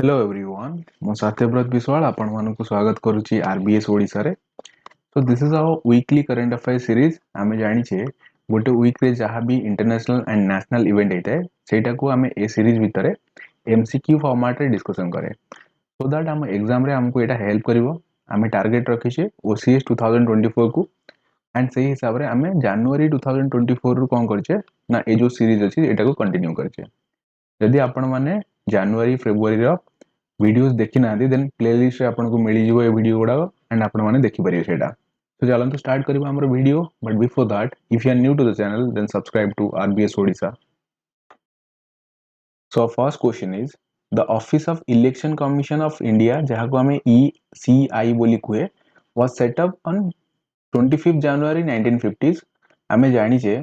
Hello everyone मो सत्यव्रत विश्वाल आपण मानक स्वागत करुच्ची आरबीएस ओडिसा रे। तो this is our weekly current affair series. आमे जानि छे गोटे वीक रे जहाँ भी इंटरनेशनल एंड नेशनल इवेंट होता है सेटा को आमे ए सीरीज भितर एमसीक्यू फॉर्मेट रे डिस्कशन करे सो दैट हम एग्जाम रे हमको एटा हेल्प करिवो। आमे टारगेट रखिछे ओसीएस 2024 को एंड सही हिसाब रे आमे जनवरी 2024 रु कोन करछे ना ए जो सीरीज अछि एटा को कंटिन्यू करछे। यदि आपण माने जनवरी फेब्रुआरी रो वीडियोस देखि ना देन प्लेलिस्ट रे आपन को मिली जिवो ए वीडियो गुडा एंड आपण माने देखि परियो सेटा। तो चलंतु स्टार्ट करिवो हमर video but before that if you are new to the channel then subscribe to RBS Odisha. So first question is the office of election commission of India जहा को हमें ईसीआई बोली कुए वाज सेट अप ऑन 25 जनवरी 1950s। हमें जानि छे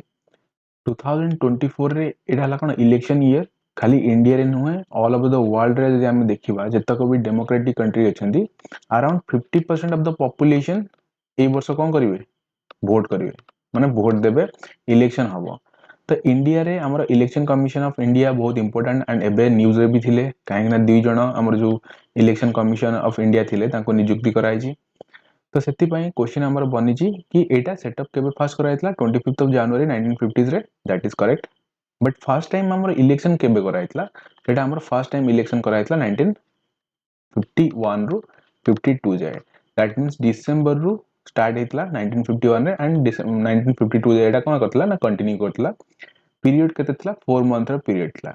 2024 रे एटा हला कोन इलेक्शन ईयर खाली इंडिया रे नुहे ऑल ओवर द वर्ल्ड रे जदि हम देखिबा जतक भी डेमोक्रेटिक कंट्री अछंती अराउंड 50% ऑफ द पॉपुलेशन ए वर्ष कोन करिवे वोट करिवे माने वोट देबे इलेक्शन हबो। तो इंडिया रे हमर इलेक्शन कमीशन ऑफ इंडिया बहुत इंपोर्टेंट एंड एबे न्यूज रे भी थिले काहे ना दुई जण हमर जो इलेक्शन कमीशन ऑफ इंडिया थिले ताको नियुक्ति कराइछि। तो सेति पई क्वेश्चन हमर बनिछि कि एटा सेटअप केबे फर्स्ट कराइतला 25 ऑफ जनवरी 1950s रे that is correct. But first time हमर इलेक्शन केबे कराइतला सेटा हमर फर्स्ट टाइम इलेक्शन कराइतला 1951 रु 52 जाए दैट मींस डिसेंबर रु स्टार्ट हेतला 1951 रे एंड 1952 जाए एटा कोन करतला ना कंटिन्यू करतला। पीरियड केते थला 4 मंथ रो पीरियड थला।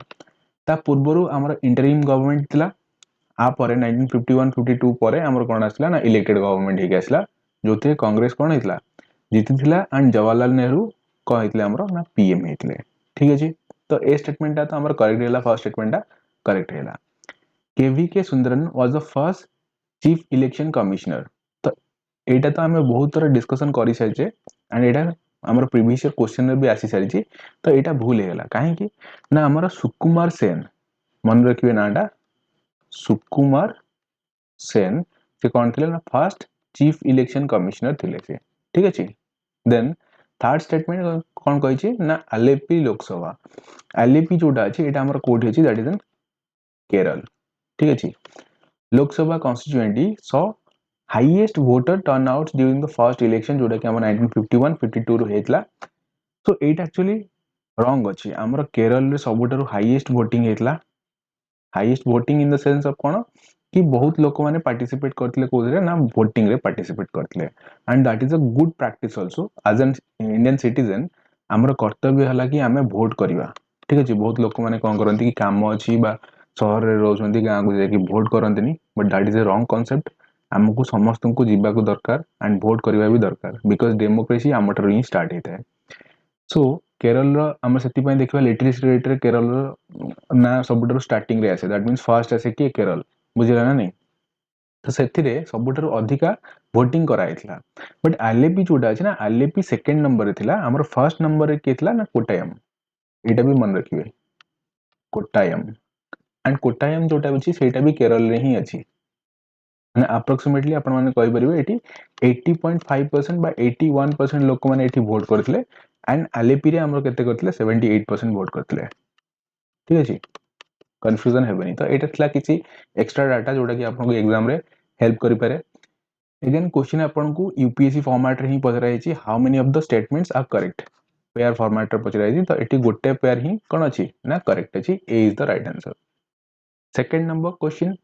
ता पूर्वरु हमर इंटरिम गवर्नमेंट थला आ परे 1951 52 परे हमर कोन आसला ना इलेक्टेड गवर्नमेंट हे आसला जोते कांग्रेस कोन हेतला जीतिथिला एंड जवाहरलाल नेहरू को हेतले हमर ना पीएम हेतले। ठीक अछि। तो ए स्टेटमेंट तो हमर करेक्ट हैला फर्स्ट स्टेटमेंट करेक्ट हैला। K V K Sundaran was the first chief election commissioner. तो एटा तो हमें बहुत तरह डिस्कशन करि साइछे एंड एटा हमर प्रीवियस ईयर क्वेश्चन रे भी आसी सारिछि। तो एटा भूल हेला काहे कि ना हमर सुकुमार सेन मन रखिबे नाटा सुकुमार सेन से कोन थिले ना फर्स्ट चीफ इलेक्शन कमिश्नर थिले से। ठीक अछि। देन थर्ड स्टेटमेंट कोन कहि छी ना आलेपी लोकसभा आलेपी जोटा अछि एटा हमर कोठी अछि दैट इज इन केरल। ठीक अछि। Lok Sabha constituency so highest voter turnout during the first election जोटा कि हमर 1951 52 रो हेतला। सो एटा एक्चुअली रॉन्ग अछि हमर केरल रे सबुटारो हाईएस्ट वोटिंग हेतला। Highest voting in the sense of कोन कि बहुत लोक माने पार्टिसिपेट करथिले कोरे ना वोटिंग रे पार्टिसिपेट करथिले and that is a good practice also as an Indian citizen हमर कर्तव्य हला कि हमें वोट करिवा। ठीक अछि। बहुत लोक माने कोन करंती कि काम अछि बा शहर रे रोजंती गां को जाके वोट करंतनी but that is a wrong concept. हमको समस्त को जीवा को दरकार एंड वोट करिवा भी दरकार बिकॉज़ डेमोक्रेसी हमटर ही स्टार्ट हेता है। सो केरल रो हम सेति पय देखबा लिटरेसी रेट रे केरल रो ना सबुटर स्टार्टिंग रे आसे दैट मींस फर्स्ट आसे कि केरल बुझिला ना नहीं। तो सेथिरे सबुटर अधिका वोटिंग कराइथिला बट आलेपी जोटा अछि ना आलेपी सेकंड नंबर रे थिला हमर फर्स्ट नंबर रे केतला ना कोटायम एटा भी मन रखिबे कोटायम एंड कोटायम जोटा अछि सेटा भी केरल रे ही अछि माने अप्रोक्सीमेटली आपण माने कहि परिबे एटी 80.5% बा 81% लोक माने एटी वोट करथिले एंड आलेपी रे हमर केते करथिले 78% वोट करथिले। ठीक अछि। कंफ्यूजन हेबनी तो एटा थला किछि एक्स्ट्रा डाटा जोटा कि आपन को एग्जाम रे हेल्प करि पारे। अगेन क्वेश्चन आपन को यूपीएससी फॉर्मेट रे ही पचराइ छी how many of the statements are correct pair format रे पचराइ छी तो एटी गोटे पेयर ही कोन अछि ना करेक्ट अछि A is the right answer. Second number question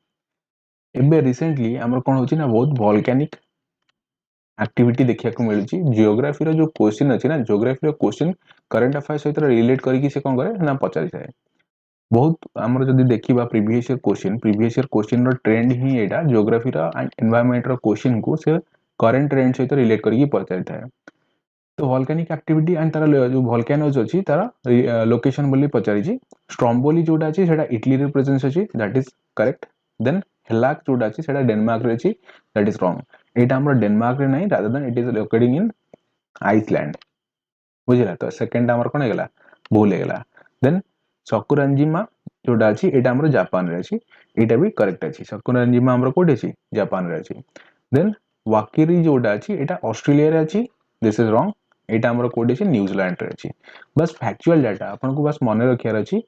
एबे रिसेंटली हमर कोन होछि ना बहुत वोल्केनिक एक्टिविटी देखिया को मिलुछि जियोग्राफी रो जो क्वेश्चन अछि ना जियोग्राफी रो क्वेश्चन करंट अफेयर सहित रिलेट करी से कोन करे ना पचारि जाय बहुत हमर जदी देखिबा प्रीवियस ईयर क्वेश्चन रो ट्रेंड ही एटा जियोग्राफी रो एंड एनवायरनमेंट रो क्वेश्चन को से करंट ट्रेंड सहित रिलेट करी पचारि थाए। तो वोल्केनिक एक्टिविटी एंड तारा जो वोल्केनोज अछि तारा लोकेशन बोली पचारि छी स्ट्रोम्बोली जोटा अछि सेटा इटली रे प्रेजेंस अछि दैट इज करेक्ट। देन हेलाक जोटा अछि सेटा डेनमार्क रे अछि दैट इज रॉन्ग एटा हमर डेनमार्क रे नै rather than it is located in Iceland बुझिला। तो सेकंड हमर कोन हेगला भूल हेगला। देन सकुरांजिमा जोटा अछि एटा हमर जापान रे अछि एटा भी करेक्ट अछि सकुरांजिमा हमर कोठी अछि जापान रे अछि। देन वाकिरी जोटा अछि एटा ऑस्ट्रेलिया रे अछि दिस इज रॉन्ग एटा हमर कोठी अछि न्यूजीलैंड रे अछि। बस फैक्चुअल डाटा आपन को बस मने रखियार अछि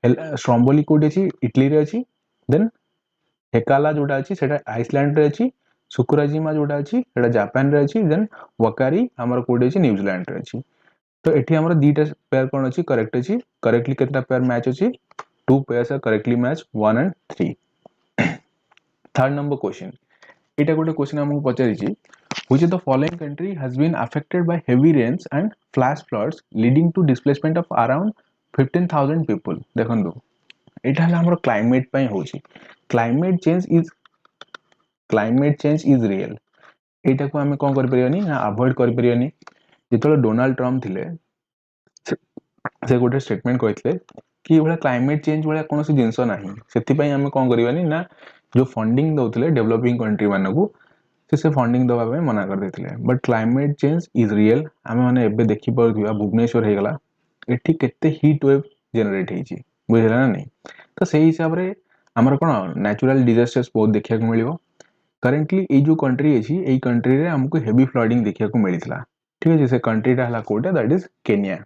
स्ट्रोम्बोली कोठी अछि इटली रे अछि। देन हेकाला जोटा अछि सेटा आइसलैंड रे अछि, सुकुराजिमा जोटा अछि सेटा जापान रे अछि, देन वकारी हमर कोडी अछि न्यूजीलैंड रे अछि। तो एठी हमर दीटा पेयर कोन अछि करेक्ट अछि, करेक्टली केतना पेयर मैच अछि, 2 pairs are correctly matched 1 and 3. Third number question, এটা গোটে question हमକୁ पचारिछि, which of the following country has been affected by heavy rains and flash floods leading to displacement of around 15,000 people। देखंतु एटा हला हमर climate पय होछि, climate change is real. एटा को हमें कोन कर परियोनी ना अवॉइड कर परियोनी। जेतले डोनाल्ड ट्रम्प थिले से गोटे स्टेटमेंट कहते कि भला क्लाइमेट चेंज भला कौन सी जिनस नाही, सेति आम कौन करवानी ना जो फंडिंग दौले डेवलपिंग कंट्री मानक से फंडिंग दवा मना कर देते। But climate change is real. आम मैंने एबे देखि पारुथिबा भुवनेश्वर हेगला एठी केते हीट वेव जनरेट हेछि बुझला ना नहीं। तो सही हिसाब रे हमर कोन नेचुरल डिजास्टर्स बहुत देखिया को मिलियो। करेंटली ए जो कंट्री अछि ए कंट्री रे हमको हेवी फ्लडिंग देखिया को मिलितला। ठीक है, से कंट्री टा हला कोटा दैट इज केनिया।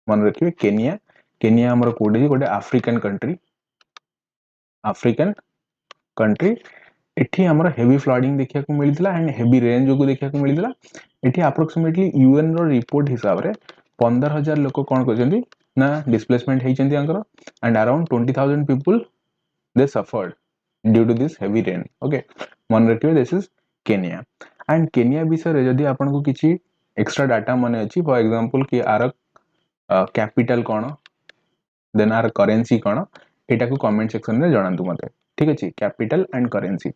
मन रखिए केनिया, केनिया हमर कोडी गोटे अफ्रीकन कंट्री एठी हमर हेवी फ्लडिंग देखिया को मिलितला एंड हेवी रेन जो को देखिया को मिलितला। एठी अप्रोक्सीमेटली यूएन रो रिपोर्ट हिसाब रे 15,000 लोक कोन करजंदी ना डिस्प्लेसमेंट हेइचंदी अंकर and around 20,000 people they suffered due to this heavy rain। okay, मन रखिए this is Kenya. And Kenya विषय रे जदी आपन को किछि एक्स्ट्रा डाटा माने अछि, फॉर एग्जांपल कि आर कैपिटल कोन देन आर करेंसी कोन, एटा को कमेंट सेक्शन रे जणांतु मते। ठीक अछि, कैपिटल एंड करेंसी।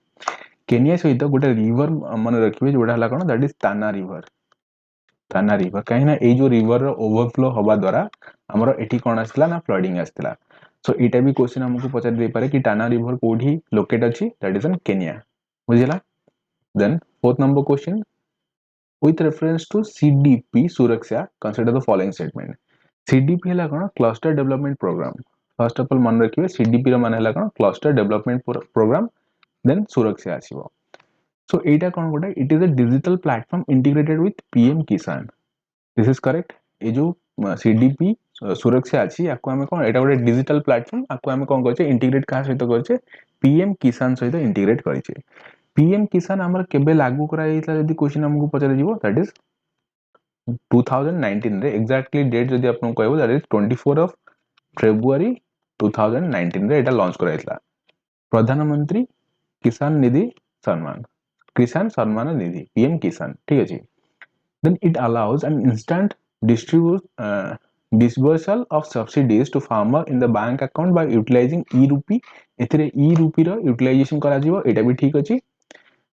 केनिया सहित गोटे रिवर मन रखिए जोडा हला कोन दैट इज ताना रिवर। ताना रिवर कहीं ना ए जो रिवर रो ओवरफ्लो होबा द्वारा हमरो एठी कोन आसला ना फ्लडिंग आसला। सो एटा भी क्वेश्चन हमको पचार दे पारे कि टाना रिवर कोठी लोकेट अछि, दैट इज इन केनिया। बुझिला। Then fourth number question, with reference to CDP सुरक्षा consider the following statement। CDP हला कोन cluster development programme. First of all मन रखिए CDP रो माने हला कोन cluster development programme, then Suraksha आसीबो। सो एटा कोन गोटे it is a digital platform integrated with PM Kisan. This is correct. ए जो CDP सुरक्षा अछि याको हमें कोन एटा गोटे डिजिटल प्लेटफॉर्म, याको हमें कोन करछे इंटीग्रेट का सहित करछे पीएम किसान सहित इंटीग्रेट करछे। पीएम किसान हमर केबे लागू करा जायतला जदी क्वेश्चन हमको पचारे जीवो दैट इज 2019 रे। एग्जैक्टली डेट जदी आपन कहबो दैट इज 24 ऑफ फेब्रुआरी 2019 रे एटा लॉन्च करा जायतला। प्रधानमंत्री किसान निधि सम्मान, किसान सम्मान निधि पीएम किसान। ठीक अछि। then it allows an instant disbursal of subsidies to farmer in the bank account by utilizing e-rupee। एथिरे e-rupee रो यूटिलाइजेशन करा जीवो, एटा भी ठीक अछि।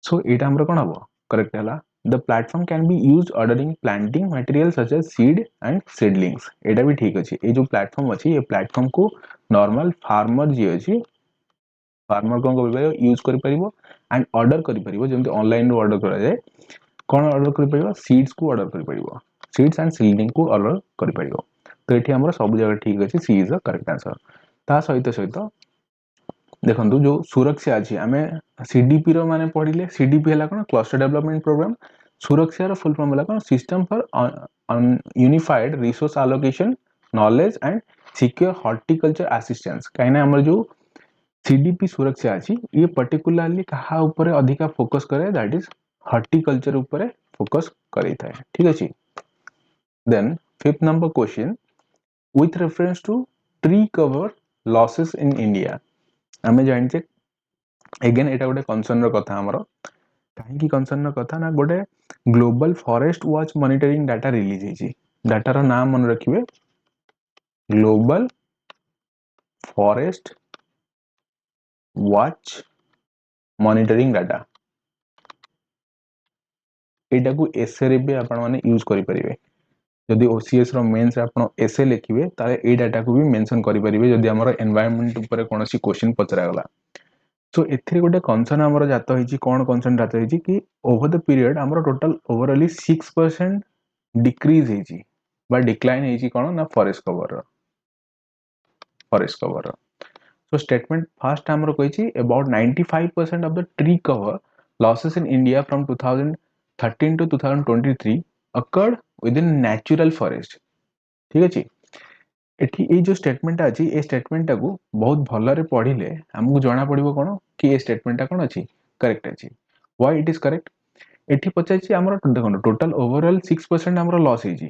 सो एटा हमर कोन हबो करेक्ट हला। the platform can be used ordering planting materials such as seed and seedlings। एटा भी ठीक अछि। ए जो प्लेटफॉर्म अछि ए प्लेटफॉर्म को नॉर्मल फार्मर जे अछि फार्मर कोन कर परिबो यूज कर परिबो एंड ऑर्डर कर परिबो, जेमते ऑनलाइन रो ऑर्डर करा जाय कौन ऑर्डर कर परिबो सीड्स को ऑर्डर कर परिबो, सीड्स एंड सीडलिंग को ऑर्डर कर परिबो। तो एठी हमर सब जगह ठीक अछि, सी इज द करेक्ट आंसर। ता सहित देखंतु जो सुरक्षा अछि हमें सीडीपी रो माने पढिले। सीडीपी हला कोन क्लस्टर डेवलपमेंट प्रोग्राम। सुरक्षा रो फुल फॉर्म हला कोन system for unified resource allocation knowledge and secure horticulture assistance. काइना हमर जो सीडीपी सुरक्षा अछि ये पर्टिकुलरली कहा ऊपर अधिका फोकस करे दैट इज हॉर्टिकल्चर ऊपर फोकस करै थाए। ठीक अछि। Then fifth number question, with reference to tree cover losses in India। हमें जानचे अगेन एटा गोटे कंसर्न रो कथा हमरो। काहे की कंसर्न रो कथा ना गोटे global forest watch monitoring data release हेची। डाटा रो नाम मन रखिबे global forest watch monitoring data. एटा को एसे रे भी आपण माने यूज करि परिबे। जदि ओसीएस रो मेंस आपण एसे लिखिबे ताले ए डाटा को भी मेंशन करि परिबे जदि हमर एनवायरनमेंट ऊपर कोनोसी क्वेश्चन पचरा गला। सो एथिरे गोटे कंसर्न हमर जात होइची, कोन कंसर्न जात होइची कि ओवर द पीरियड हमर टोटल ओवरऑली 6% डिक्रीज हेची बा डिक्लाइन हेची कोन ना forest cover. So statement first हमर कहिची about 95% of the tree cover losses in India from 2013 to 2023 occurred within natural forest। ठीक अछि। एठी ए जो स्टेटमेंट अछि ए स्टेटमेंट को बहुत भलरे पढिले हमकु जाना पड़िबो कोन कि ये स्टेटमेंट कौन अच्छी करेक्ट अच्छी व्हाई इट इज करेक्ट एठी पचाइछि हमर देखो टोटल ओवरऑल 6% हमर लॉस हेछि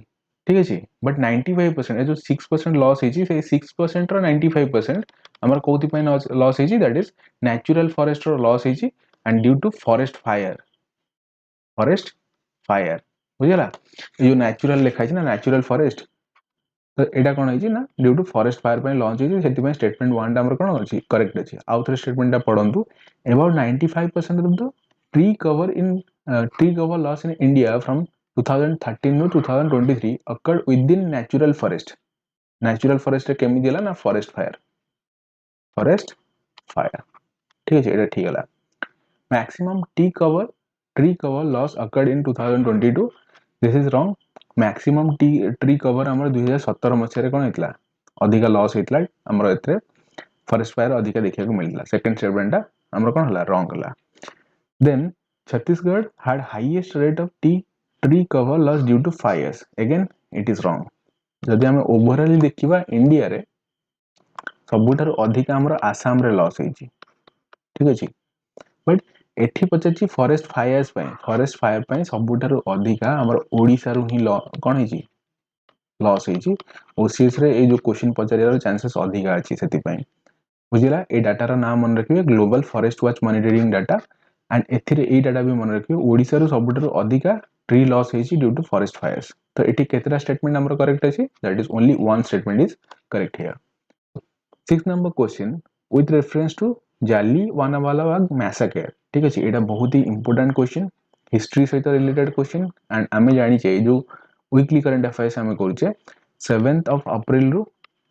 ठीक अछि बट 95% ए जो 6% लॉस हेछि से 6% रो 95% हमर कोथि पय लॉस हेछि दैट इज नेचुरल फॉरेस्ट रो लॉस हेछि and due to forest fire बुझला ये जो नेचुरल लिखा है ना नेचुरल फॉरेस्ट तो एटा कोन है ना ड्यू टू फॉरेस्ट फायर पे लॉन्च है सेति में स्टेटमेंट 1 टा हमर कोन अछि करेक्ट अछि आउ थ्री स्टेटमेंट टा पढंतु about 95% of the tree cover loss in India from 2013 to 2023 occurred within natural forest रे केमि दिला ना फॉरेस्ट फायर ठीक है एटा ठीक होला maximum tree cover loss occurred in 2022 this is wrong maximum tree cover हमर 2017 मसे रे कोन हेतला अधिका लॉस हेतला हमर एतरे फॉरेस्ट फायर अधिका देखिया को मिलला सेकंड स्टेटमेंट टा हमर कोन होला रॉन्ग होला then Chhattisgarh had highest rate of tree cover loss due to fires again it is wrong जदि हम ओवरऑल देखिबा इंडिया रे सबुठार अधिका हमर आसाम रे लॉस हेछि ठीक अछि बट एठी पचाछि फॉरेस्ट फायर पय सबुठार अधिका हमर ओडिसा रु ही कोन हेछि लॉस हेछि ओसीएस रे ए जो क्वेश्चन पचारियार चांसेस अधिका अछि सेति पय बुझिला ए डाटा रा नाम मन रखिबे global forest watch monitoring data and एथिरे ए डाटा भी मन रखिबे ओडिसा रु सबुठार अधिका ट्री लॉस हेछि ड्यू टू फॉरेस्ट फायर्स तो एठी केतरा स्टेटमेंट हमर करेक्ट अछि that is only one statement is correct here 6 number question with reference to Jallianwala Bagh massacre ठीक अछि एटा बहुत ही इंपोर्टेंट क्वेश्चन हिस्ट्री सहित रिलेटेड क्वेश्चन एंड आमे जानि छै जो वीकली करंट अफेयर्स हमें करछे 7th ऑफ अप्रैल रु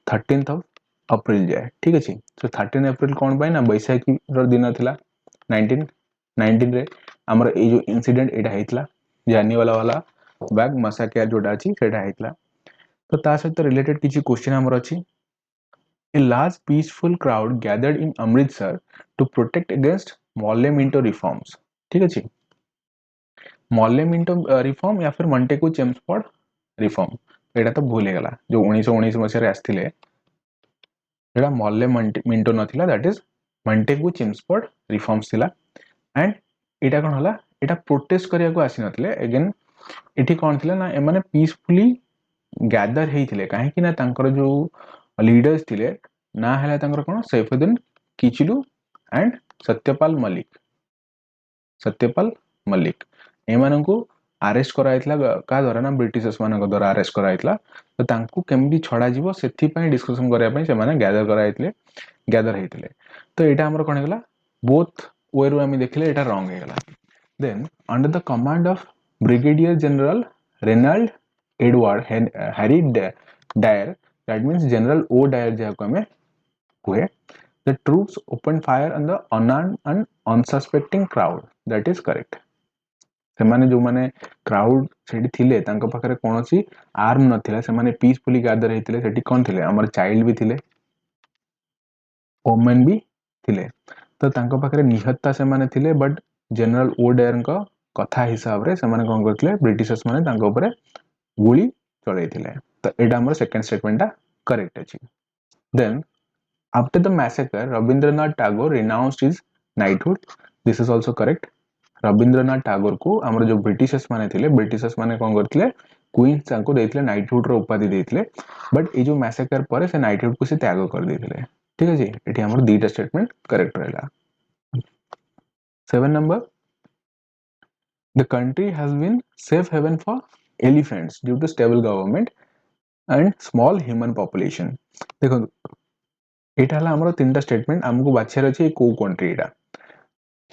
13th ऑफ अप्रैल जाए ठीक अछि तो 13 अप्रैल कोन बाय ना बैसाखी रो दिन थिला 19 रे हमर ए जो इंसिडेंट एटा हेतला जालियानवाला बाग मैसेकर जोटा अछि सेटा हेतला तो ता सहित रिलेटेड किछि क्वेश्चन हमर अछि A large peaceful crowd gathered in Amritsar to protect against Morley Minto reforms. ठीक है जी मॉर्ले मिंटो रिफॉर्म या फिर मॉन्टेगू चेम्सफोर्ड रिफॉर्म एटा तो भूल गला जो 1919 मसे रे आस्थिले एटा मॉर्ले मिंटो नथिला that is Montagu Chelmsford reforms थिला एंड एटा कोन होला एटा प्रोटेस्ट करिया को आसी नथिले अगेन एठी कोन थिला ना ए माने पीसफुली गैदर हेइथिले काहे कि ना तांकर जो लीडर्स थिले ना हला तांकर कोन सैफुद्दीन किचलू एंड सत्यपाल मलिक एमानंकु अरेस्ट कराइतला का द्वारा ना ब्रिटिशर्स मानक द्वारा अरेस्ट कराइतला तो तांकु केमदी छडा जीवो सेथि पय डिस्कशन करिया पय से माने गैदर हेइतले तो एटा हमर कोन हेगला बोथ वे रु हम देखले एटा रॉन्ग हेगला then under the command of brigadier general Reginald Edward Harry Dyer that means general O Dyer जे को हमें हुए the troops opened fire on the unarmed and unsuspecting crowd that is correct से माने जो माने क्राउड सेठी थिले तांको पाखरे कोनोसी आर्म नथिला से माने पीसफुली गैदर हेतिले सेठी कोन थिले हमर चाइल्ड भी थिले वुमेन भी थिले तो तांको पाखरे निहत्ता से माने थिले बट जनरल ओ डायर को कथा हिसाब रे से माने कोन करथिले ब्रिटिशर्स माने तांको ऊपर गोली चलै थिले तो एटा हमर सेकंड स्टेटमेंट ता करेक्ट अछि then after the massacre Rabindranath Tagore renounced his knighthood this is also correct Rabindranath Tagore को हमर जो ब्रिटिशर्स माने कोन करथिले क्वीन तांको देथिले नाइटहुड रो उपाधि देथिले बट ए जो मैसेकर परे से नाइटहुड को से त्याग कर देथिले ठीक है जी एठी हमर दीटा स्टेटमेंट करेक्ट रहला 7 number the country has been safe haven for elephants due to stable government and small human population देखो एटा हला हमर तीनटा स्टेटमेंट हमको बाछियार अछि को कंट्री एटा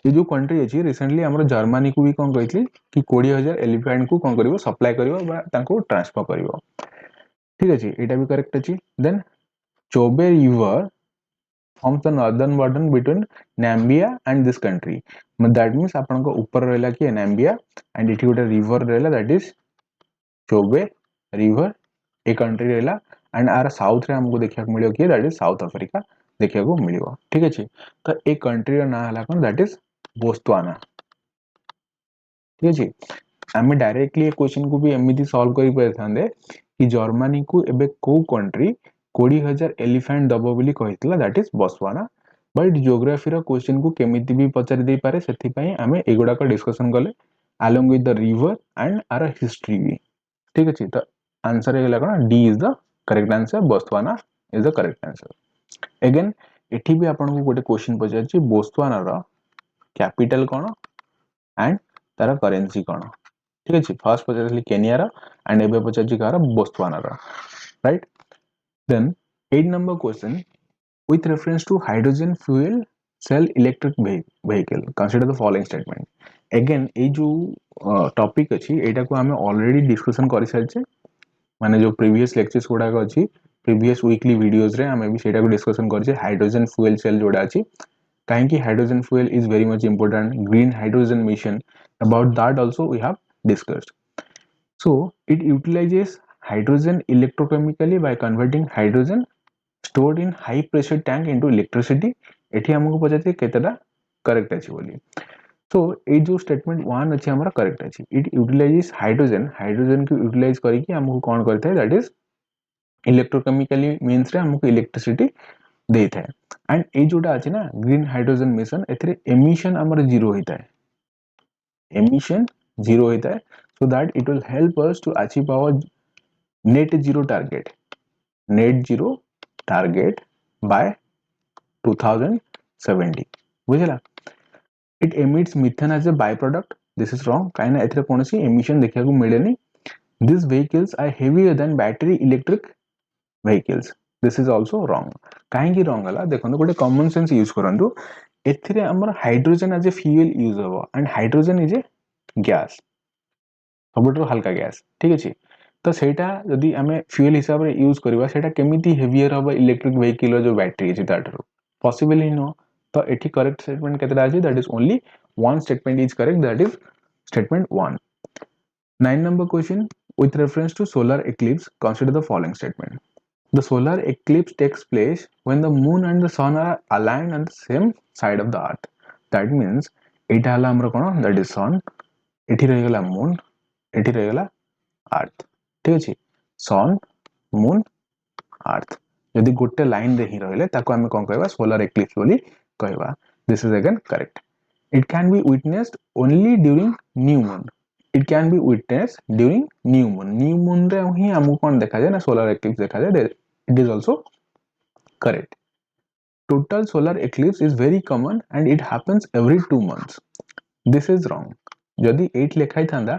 ये जो कंट्री अछि रिसेंटली हमर जर्मनी को भी कोन कहितली कि 20000 एलिफेंट को कोन करिवो सप्लाई करिवो बा तांको ट्रांसफर करिवो ठीक अछि एटा भी करेक्ट अछि then Chobe river from the northern border between Namibia and this country that means आपन को ऊपर रहला कि नाम्बिया एंड इठी गोटे रिवर रहला दैट इज चोबे रिवर ए कंट्री रहला एंड आर साउथ रे हमको देखिया मिलियो कि दैट इज साउथ अफ्रीका देखिया को मिलियो ठीक अछि तो ए कंट्री रा ना हला कोन दैट इज बोत्सवाना ठीक अछि हमें डायरेक्टली ए क्वेश्चन को भी एमिति सॉल्व करि परथांदे कि जर्मनी को एबे को कंट्री 20000 एलिफेंट दबो बोली कहितला that is Botswana but geography रो क्वेश्चन को केमिति भी पचारि दे पारे सेथि पई आमे एगुडा को डिस्कशन कले along with the river and our history भी ठीक अछि तो आंसर हे कोन D is the correct answer Botswana is the correct answer again एठी भी आपन को गोटे क्वेश्चन पचार छी बोत्सवाना रो कैपिटल कोन एंड तार करेंसी कोन ठीक अछि फर्स्ट पचारली केनिया रो एंड एबे पचार छी कार बोत्सवाना रो right then 8 number question with reference to hydrogen fuel cell electric vehicle consider the following statement again ए जो टॉपिक अछि एटा को हमें ऑलरेडी डिस्कशन करि सारछे माने जो प्रीवियस लेक्चर्स गुडा को अछि प्रीवियस वीकली वीडियोस रे हमें भी सेटा को डिस्कशन करछे हाइड्रोजन फ्यूल सेल जोडा अछि काहे कि hydrogen fuel is very much important green hydrogen mission about that also we have discussed so it utilizes hydrogen electrochemically by converting hydrogen stored in high pressure tank into electricity एठी हमको पचाते केतेटा correct अछि बोली तो ए जो statement 1 अछि हमरा correct अछि it utilises hydrogen को यूटिलाइज करी कि हमको कोन करते है दैट इज इलेक्ट्रोकेमिकली मींस रे हमको इलेक्ट्रिसिटी देता है एंड ए जोटा अछि ना ग्रीन हाइड्रोजन मिशन एथरे एमिशन हमर जीरो होता है एमिशन जीरो होता है so that it will help us to achieve our net zero target by 2070 बुझला it emits methane as a byproduct this is wrong काहे ना एथरे कोनसी एमिशन देखिया को मिलेनी these vehicles are heavier than battery electric vehicles this is also wrong काहे की wrong हला देखो गोटे कॉमन सेंस यूज करंतु एथरे हमर hydrogen as a fuel use होबो and hydrogen is a gas सबटो हल्का गैस ठीक अछि तो सेटा यदि हमें फ्यूल हिसाब रे यूज करबा सेटा केमिति हेवियर होबो इलेक्ट्रिक व्हीकल जो बैटरी अछि ताठरो पॉसिबल ही नो तो एठी करेक्ट स्टेटमेंट केतरा अछि that is only one statement is correct that is statement 1 9 number question with reference to solar eclipse consider the following statement the solar eclipse takes place when the moon and the sun are aligned on the same side of the earth that means एटा हला हमर कोन that is sun एठी रहि गेला moon एठी रहि गेला अर्थ ठीक अछि सन मून अर्थ यदि गोटे लाइन रे ही रहले ताको हमें कोन कहबा सोलर एक्लिप्स बोली कहबा this is again correct it can be witnessed only during new moon it can be witnessed during new moon रे ही हमको कोन देखा जाय ना सोलर एक्लिप्स देखा जाय it is also correct total solar eclipse is very common and it happens every 2 months this is wrong यदि 8 लिखाई थांदा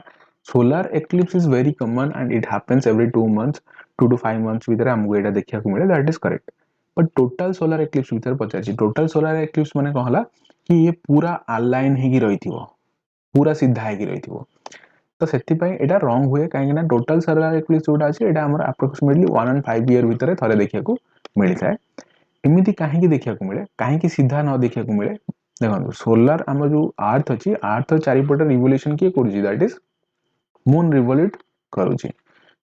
solar eclipse is very common and it happens every 2 months 2 to 5 months भीतर हमको एटा देखिया को मिले that is correct but total solar eclipse भीतर पचाची total solar eclipse माने कहला कि ये पूरा अलाइन हेगी रहिथिबो पूरा सीधा हेगी रहिथिबो तो सेति पई एटा रॉन्ग हुए काहे ना टोटल सोलर एक्लिप्स जोटा अछि एटा हमर अप्रोक्सीमेटली 1 and 5 ईयर भीतर थरे देखिया को मिलि थाए एमिति काहे की देखिया को मिले काहे की सीधा न देखिया को मिले देखो सोलर हमर जो अर्थ अछि अर्थ चारिपटे रिवोल्यूशन के करूची दैट इज मून रिवोल्यूट करूची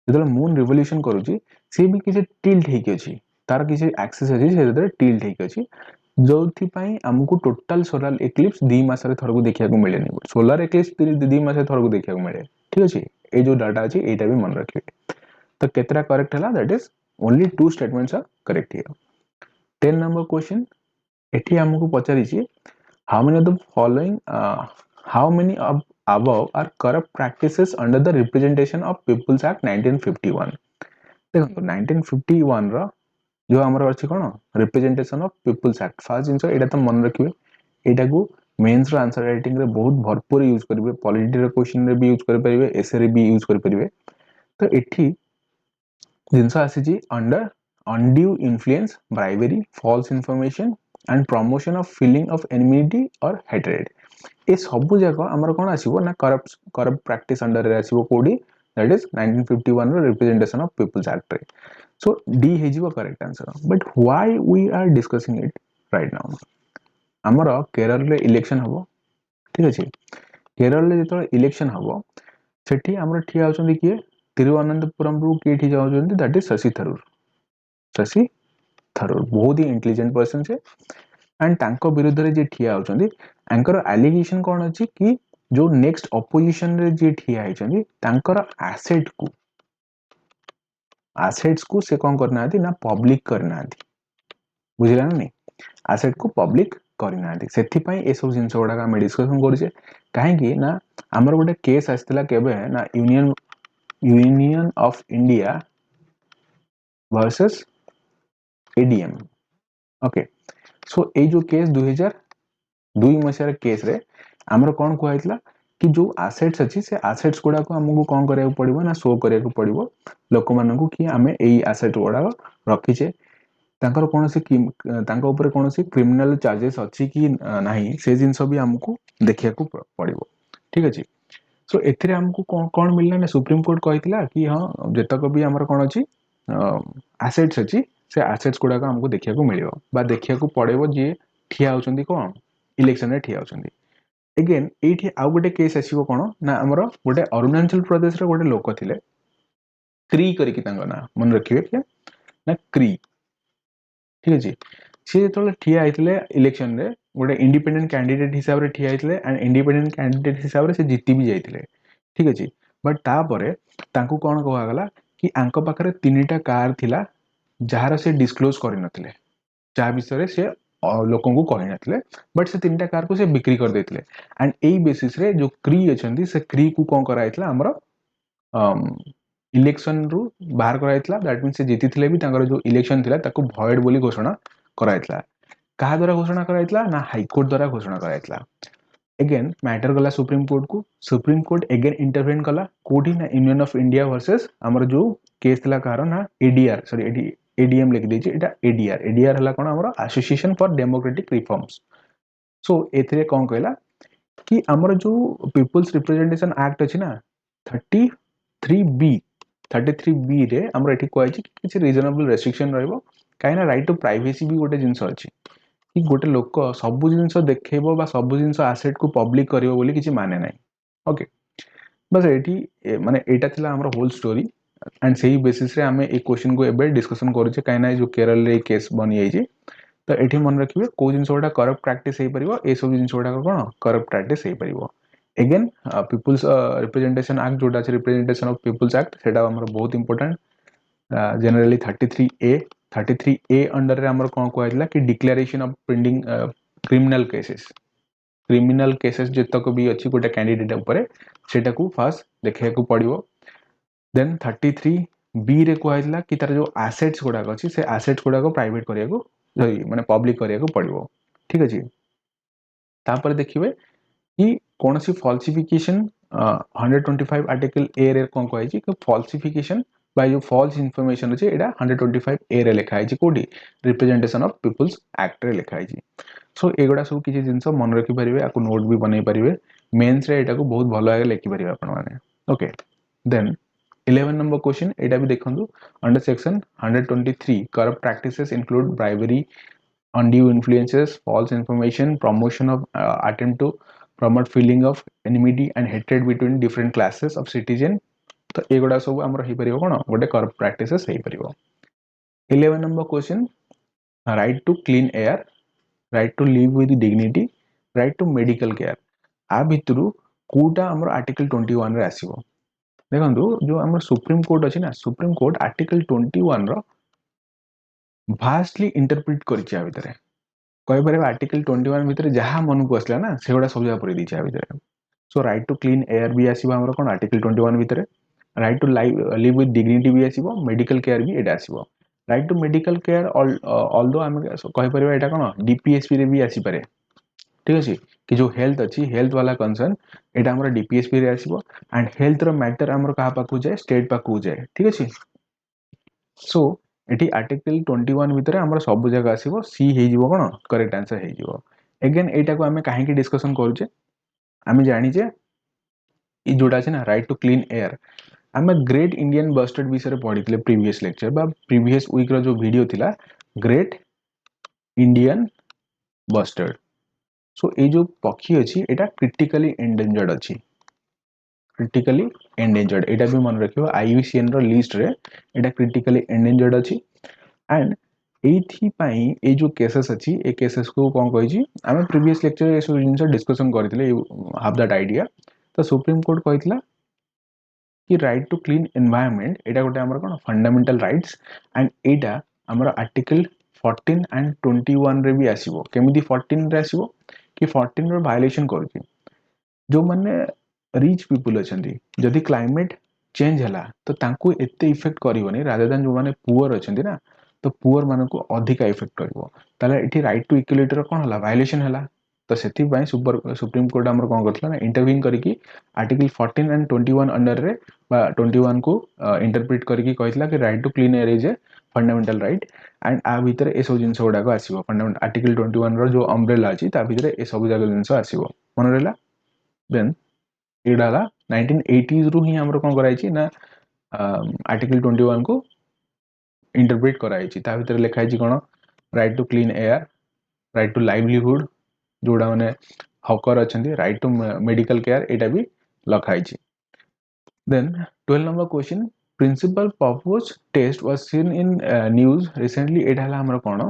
जदि मून रिवोल्यूशन करूची से भी किसी टिल्ट हेकी अछि तार किसी एक्सिस अछि से जदि टिल्ट हेकी अछि जोथि पई हमकु टोटल सोलर एक्लिप्स 2 मास रे थरको देखिया को मिले नै सोलर एक्लिप्स 2 मास रे थरको देखिया को मिले ठीक अछि ए जो डाटा अछि एटा भी मन रखिए तो केतरा करेक्ट हला that is only 2 statements are correct here 10 number question एठी हमकु पचारि छी how many of the following how many of above are corrupt practices under the representation of people's act 1951 देखो 1951 रो जो हमर अछि कोन representation of people's act first जिंस एटा त मन रखिबे एटा को मेंस रो आंसर राइटिंग रे बहुत भरपूर यूज करिवे पॉलिटी रे क्वेश्चन रे भी यूज कर परिवे एसए रे भी यूज कर परिवे तो एठी जिंस आसी जी under undue influence bribery false information and promotion of feeling of enmity or hatred ए सबु जगह हमर कोन आसीबो ना करप्ट प्रैक्टिस अंडर रे आसीबो कोडी दैट इज 1951 रो रिप्रेजेंटेशन ऑफ पीपल्स एक्ट रे सो डी हेजिबो correct answer but why we are discussing it right now हमर केरल रे इलेक्शन हबो ठीक अछि केरल रे जेतो इलेक्शन हबो सेठी हमर ठिया होचंदी किए तिरुवनंतपुरम रु केठी जाउचंदी दैट इज शशि थरूर बहुत ही इंटेलिजेंट पर्सन छे एंड तांको विरुद्ध रे जे ठिया होचंदी एंकर एलिगेशन कोन अछि कि जो नेक्स्ट ऑपोजिशन रे जे ठिया आइचंदी तांकर एसेट्स को से कोन करना आती ना पब्लिक करना आती बुझिला ना नहीं आसेट को पब्लिक करना से ए सब जिन गुड़ाक आम डिस्कसन करुचे कहीं ना आमर गोटे केस आसाला केबे ना union of India versus ADM okay so ये जो केस 2002 मसीहार केस रे आमर कौन कहला कि जो आसेट्स अच्छी से आसेट्स गुड़ाक आमको कौन करा पड़ो ना शो करा पड़ो लोक मानू कि आम यही आसेट गुड़ाक रखीचे तांकर कौन सी क्रिमिनल चार्जेस अच्छी कि नहीं से जिनस भी आमको देखा पड़ो ठीक अच्छे सो एथिरे हमको कौन मिलना ना सुप्रीम कोर्ट कहला कि हाँ जितक भी आमर कौन अच्छी आसेट्स अच्छी से आसेट्स गुड़ाक हमको देखा मिले देखा पड़ो जी ठिया होचंदी कौन इलेक्शन रे ठिया होचंदी एगेन ये आउ गोटे केस आसो कौन ना आमर गोटे अरुणाचल प्रदेश रे गोटे लोक थिले क्री करके ना मन रखिए क्या ना क्री ठीक अच्छे सी जो ठिया होते इलेक्शन रे गोटे इंडिपेंडेंट कैंडिडेट हिसाब से ठिया होते एंड इंडिपेंडेंट कैंडिडेट हिसाब से जीति भी जाते ठीक अच्छे बट तापर तांको कौन कहगला कि आंक पाखरे 3टा कार थिला जार से डिस्क्लोज करनथिले जहा विषय से लोक कही नथिले बट से 3टा कार को से बिक्री कर देथिले एंड एई बेसिस रे जो क्री अछंती से क्री को कौन कराइतला हमर इलेक्शन रु बाहर कराइतला दैट मींस से जीति थिले भी तांकर जो इलेक्शन थिला ताको भॉइड बोली घोषणा कराइतला कहा द्वारा घोषणा कराइतला ना हाई कोर्ट द्वारा घोषणा कराइतला एगेन मैटर गला सुप्रीम कोर्ट एगेन इंटरवेन कला कोठी ना यूनियन ऑफ इंडिया वर्सेस हमर जो केस थिला कार ना एडीआर सॉरी एडीएम लिख दीजिए एटा एडीआर हला कोन हमर एसोसिएशन फॉर डेमोक्रेटिक रिफॉर्म्स सो एथिरे कोन कहला कि हमर जो पीपल्स रिप्रेजेंटेशन एक्ट अछि ना 33B रे हमर एठी कहै छी कि रीजनेबल रेस्ट्रिक्शन रहइबो काहे ना राइट टू प्राइवेसी भी गोटे जिंस अछि कि गोटे लोक सब जिंस देखैबो बा सब जिंस एसेट को पब्लिक करिवो बोली किछि माने नाही ओके बस एठी माने एटा थिला हमर होल स्टोरी एंड सही बेसिस रे हमें एक क्वेश्चन को एबे डिस्कशन करूचे काहे ना जो केरल रे केस बनी जाई तो एठी मन रखिबे को जिंस गोटा करप्ट प्रैक्टिस हे परिबो ए सब जिंस गोटा कोन करप्ट प्रैक्टिस हे परिबो एगेन पीपल्स रिप्रेजेंटेशन एक्ट जोटा अछि रिप्रेजेंटेशन ऑफ पीपल्स एक्ट सेटा हमर बहुत इंपोर्टेंट जनरली 33A अंडर रे हमर कोन कहैतला कि declaration of pending criminal cases जतक भी अछि गोटा कैंडिडेट ऊपर सेटा को फास्ट देखै को पड़िबो देन 33B रे कहैतला कि तार जो एसेट्स गुडाक अछि से एसेट्स गुडाक प्राइवेट करिया को माने पब्लिक करिया को पड़िबो ठीक अछि तापर देखिबे कि कौन सी फॉल्सिफिकेशन 125 आर्टिकल ए रे कोन कहै छी कि फॉल्सिफिकेशन बाय जो फॉल्स इन्फॉर्मेशन अछि एटा 125 ए रे लिखा अछि कोडी रिप्रेजेंटेशन ऑफ पीपल्स एक्ट रे लिखा अछि सो एगुडा सब किछि जिंस मन रखि परिबे आको नोट भी बनै परिबे मेंस रे एटा को बहुत भलो आगे लिखि परिबे आपण माने ओके देन 11 नंबर क्वेश्चन एटा भी देखंदु under section 123 corrupt practices include bribery undue influences false information promotion of attempt to promote feeling of enmity and hatred between different classes of citizen तो एगुडा सब हमर हे परिबो कोन गोटे करप्ट प्रैक्टिसेस हे परिबो 11 number question right to clean air right to live with dignity right to medical care आ भितरु कोटा हमर आर्टिकल 21 रे आसीबो देखंतु जो हमर सुप्रीम कोर्ट अछि ना सुप्रीम कोर्ट आर्टिकल 21 रो भास्टली इंटरप्रेट करिछि आ भितरे कहि परिबा आर्टिकल 21 भितरे जहा मन को असला ना सेगुडा सब जगह परि दिछि आ भितरे so right to clean air भी आसीबो हमर कोन आर्टिकल 21 भितरे right to live with dignity भी आसीबो मेडिकल केयर भी एटा आसीबो right to medical care although हम कहि परिबा एटा कोन डीपीएसपी रे भी आसी पारे ठीक अछि कि जो हेल्थ अछि हेल्थ वाला कंसर्न एटा हमर डीपीएसपी रे आसीबो एंड हेल्थ रो मैटर हमर कहा पाकु जाय स्टेट पाकु जाय ठीक अछि सो एटी आर्टिकल 21 भितरे हमर सब जगह आसीबो सी हे जिवो कोन करेक्ट आंसर हे जिवो अगेन एटा को हमें काहे की डिस्कशन करूचे हमें जानि जे ई जोडा छै ना राइट टू क्लीन एयर हमें ग्रेट इंडियन बस्टर्ड विषय पढ़ितले प्रीवियस लेक्चर बा प्रीवियस वीक रो जो वीडियो थिला ग्रेट इंडियन बस्टर्ड सो ए जो पक्षी अछि एटा क्रिटिकली एंडेंजर्ड अछि क्रिटिकली एंडेंजर्ड एटा भी मन रखियो आईयूसीएन रो लिस्ट रे एटा क्रिटिकली एंडेंजर्ड अछि एंड एथि पई ए जो केसेस अछि ए केसेस को कोन कहै छी हमें प्रीवियस लेक्चर ए सब जिंस डिस्कशन करथिले यू हैव दैट आईडिया तो सुप्रीम कोर्ट कहथिला कि राइट टू क्लीन एनवायरनमेंट एटा गोटे हमर कोन फंडामेंटल राइट्स एंड एटा हमर आर्टिकल 14 एंड 21 रे भी आसीबो केमिति 14 रे आसीबो कि 14 रो वायलेशन करूची जो माने रिच पीपल अछंती जदि क्लाइमेट चेंज हला तो तांको एते इफेक्ट करिवनी रादर देन जो माने पुअर अछंती ना तो पुअर माने को अधिक इफेक्ट करिवो ताले एठी राइट टू इक्वालिटी रो कोन हला वायलेशन हला तो सेति पई सुप्रीम कोर्ट हमर कोन करथला ना इंटरवीन करिकि आर्टिकल 14 एंड 21 अंडर रे बा 21 को इंटरप्रेट करिकि कहितला कि right to clean air is a fundamental right and आ भीतर ए सब जिंस गुडा को आसीबो फंडामेंटल आर्टिकल 21 रो जो अम्ब्रेला अछि ता भीतर ए सब जाक जिंस आसीबो मन रहला देन एडा 1980s रु ही हमरो कोन कराई छी ना आर्टिकल 21 को इंटरप्रेट कराई छी ता भीतर लिखाई छी कोन right to clean air right to livelihood जोड़ा माने हकर अछंती राइट टू मेडिकल केयर एटा भी लखाई छी then 12 number question principal purpose test was seen in news recently एटा हला हमरो कोन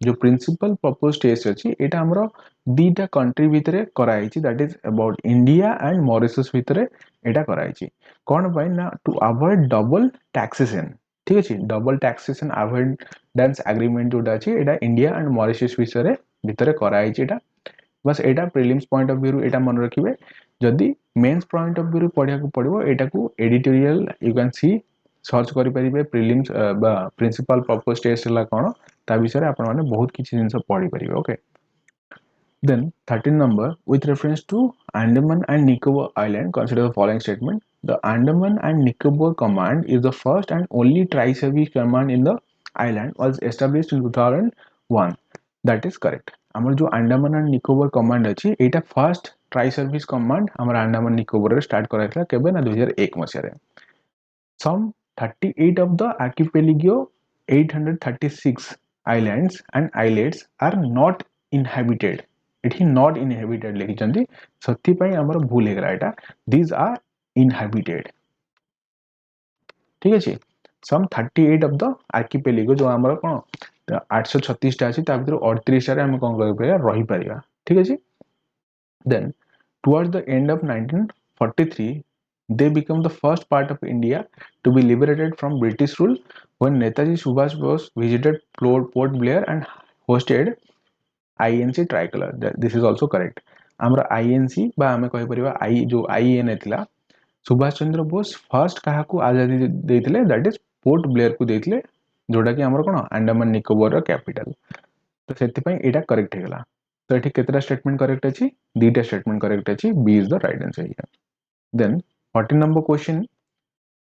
जो प्रिंसिपल पर्पस टेस्ट अछि एटा हमरो दीटा कंट्री भितरे कराई छी that is about India and Mauritius भितरे एटा कराई छी कोन पय ना टू अवॉइड डबल टैक्सेशन ठीक अछि डबल टैक्सेशन अवॉइडेंस एग्रीमेंट जोटा अछि एटा इंडिया एंड मॉरिशस भितरे कराई छी एटा बस एटा प्रीलिम्स पॉइंट ऑफ व्यू एटा मन रखिबे जदि मेंस पॉइंट ऑफ व्यू पढिया को पड़िबो एटा को editorial you can see search करि परिबे प्रीलिम्स बा प्रिंसिपल पर्पस टेस्ट ला कोन ता विषय आपण माने बहुत किछि जिंस पढि परिबे okay then 13 number with reference to Andaman and Nicobar Island consider the following statement the Andaman and Nicobar command is the first and only tri-service command in the island was established in 2001 that is correct हमर जो Andaman and Nicobar command अछि एटा first tri service command हमर अंडमान निकोबर रे start कराइतला केबे ना 2001 मसिया रे some 38 of the archipelago 836 islands and islets are not inhabited एठी not inhabited लिखिचंती Satti पई हमर भूल हेगला एटा these are inhabited ठीक अछि some 38 of the archipelago जो हमर कोन 836 टा अछि ता भीतर 38 टा रे हम कोन कर परिया रही परिया ठीक अछि then towards the end of 1943 they become the first part of India to be liberated from British rule when Netaji Subhash Bose visited Port Blair and hosted INC Tricolor this is also correct हमरा INC बा हमें कहि परिबा आई जो IN एथिला Subhash Chandra Bose first काहा को आजादी देथिले दैट इज पोर्ट ब्लेयर को देथिले जोटा कि हमर कोन अंडमान निकोबर रो कैपिटल तो सेति पई एटा करेक्ट हेगला तो एठी केतरा स्टेटमेंट करेक्ट अछि दीटा स्टेटमेंट करेक्ट अछि B is the right answer here then 14 number question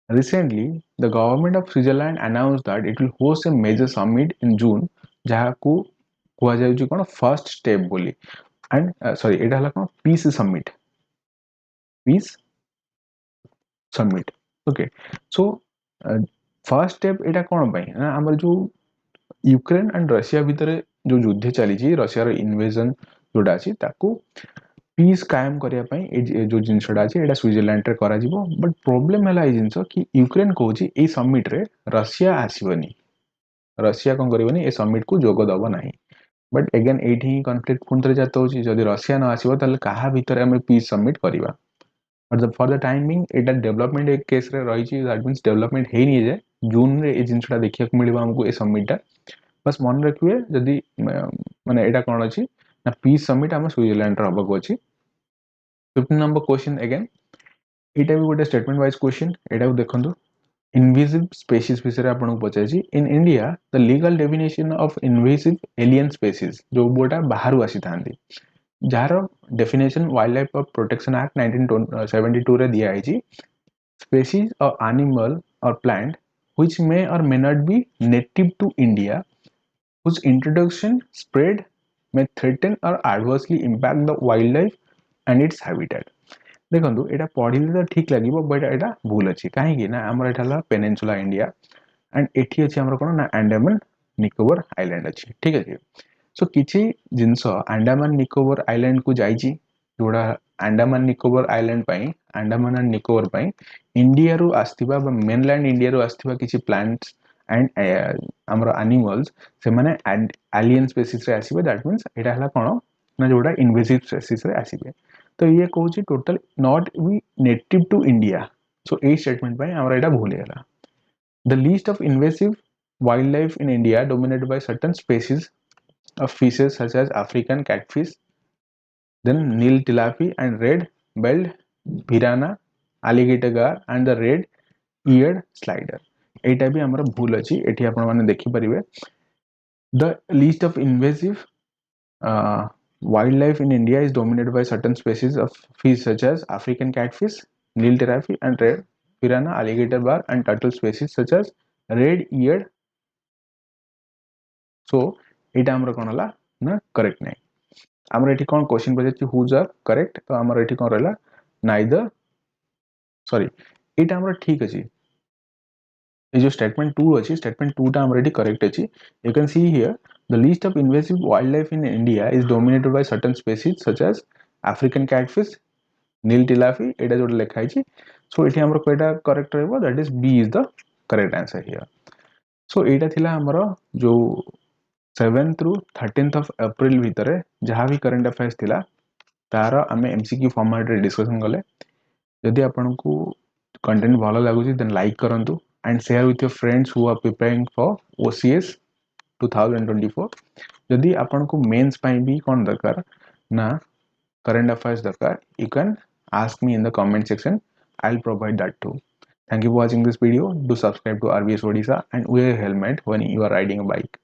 recently the government of Switzerland announced that it will host a major summit in June जहा को कुआ जाय छि कोन फर्स्ट स्टेप बोली एंड सॉरी एटा हला कोन peace summit okay so first step एटा कोन पई ना हमर जो यूक्रेन एंड रशिया भितरे जो युद्ध चली छि रशिया रो इन्वेजन जोडा छि ताकू पीस कायम करिया पई जो जिंसडा छि एटा स्विट्जरलैंड रे करा जिवो बट प्रॉब्लम हला ए जिंस कि यूक्रेन कहूछि ए समिट रे रशिया आसीबनी रशिया कोन करिवनी ए समिट को जोग दबो नाही बट अगेन एठी कॉन्फ्लिक्ट पुनतरे जात होछि जदि रशिया न आसीबो तले काहा भितरे हम पीस समिट करिवा but for the time being एटा डेवलपमेंट एक केस रे रही छि दैट मींस डेवलपमेंट हे नि जे जून रे ए जिंसडा देखिया को मिलिबा हमको ए समिटटा बस मन रखिए जदि माने एटा कोन अछि ना पीस समिट हम स्विट्जरलैंड रे हबको अछि 15 नंबर क्वेश्चन अगेन एटा भी गोटे स्टेटमेंट वाइज क्वेश्चन एटा को देखंतु इनवेसिव स्पीशीज विषय आपन को पचाई in India the legal definition of invasive alien species जो बोटा बाहर आसी थांदी जार definition wild life of protection act 1972 रे दिया आइची species or animal or plant which may or may not be native to India whose introduction spread may threaten or adversely impact the wildlife and its habitat देखंतु एटा पढिले त ठीक लागिबो but एटा भूल अछि काहे कि ना हमर एठाला पेनिनसुला इंडिया एंड एठी अछि हमर कोन ना अंडमान निकोबर आइलैंड अछि ठीक अछि सो किछि जिंस अंडमान निकोबर आइलैंड को जाईची जोडा अंडमान निकोबर आइलैंड पई अंडमान एंड निकोबर पई इंडिया रो आस्थिबा बा मेनलैंड इंडिया रो आस्थिबा किछि प्लांट्स एंड हमर एनिमल्स से माने एलियन स्पीशीज रे आसीबे दैट मींस एटा हला कोन ना जोडा इन्वेसिव स्पीशीज रे आसीबे तो ये कहूची total not be native to India so a statement पई हमरा एटा भूल गेला the list of invasive wildlife in India dominated by certain species of fishes such as African catfish, then Nile tilapia and red-billed piranha, alligator gar and the red-eared slider. एटा भी हमर भूल अछि एठी आपण माने देखि परिबे the list of invasive wildlife in India is dominated by certain species of fish such as African catfish, Nile tilapia and red piranha, alligator bar and turtle species such as red-eared. So एटा हमर कोन हला ना correct नै हमर एठी कोन question पजे whose are correct तो हमर एठी कोन रहला नाइदर सॉरी एटा हमर ठीक अछि ये जो statement 2 अछि statement 2 टा हमर एठी करेक्ट अछि you can see here the list of invasive wildlife in India is dominated by certain species such as African catfish, Nile tilapia एटा जोट लेखा अछि so एठी हमर कोइटा करेक्ट रहबो that is B is the correct answer here so एटा थिला हमर जो 7th रु 13th of April भितरे जहाँ भी करंट अफेयर्स थिला तार आमे एमसीक्यू फॉर्मेट रे डिस्कशन गले यदि आपन को कंटेंट भलो लागुची देन लाइक करंतु and share with your friends who are preparing for OCS 2024 यदि आपन को मेंस पाई भी कोन दरकार ना करंट अफेयर्स दरकार you can ask me in the comment section I'll provide that too thank you for watching this video do subscribe to RBS Odisha and wear a helmet when you are riding a bike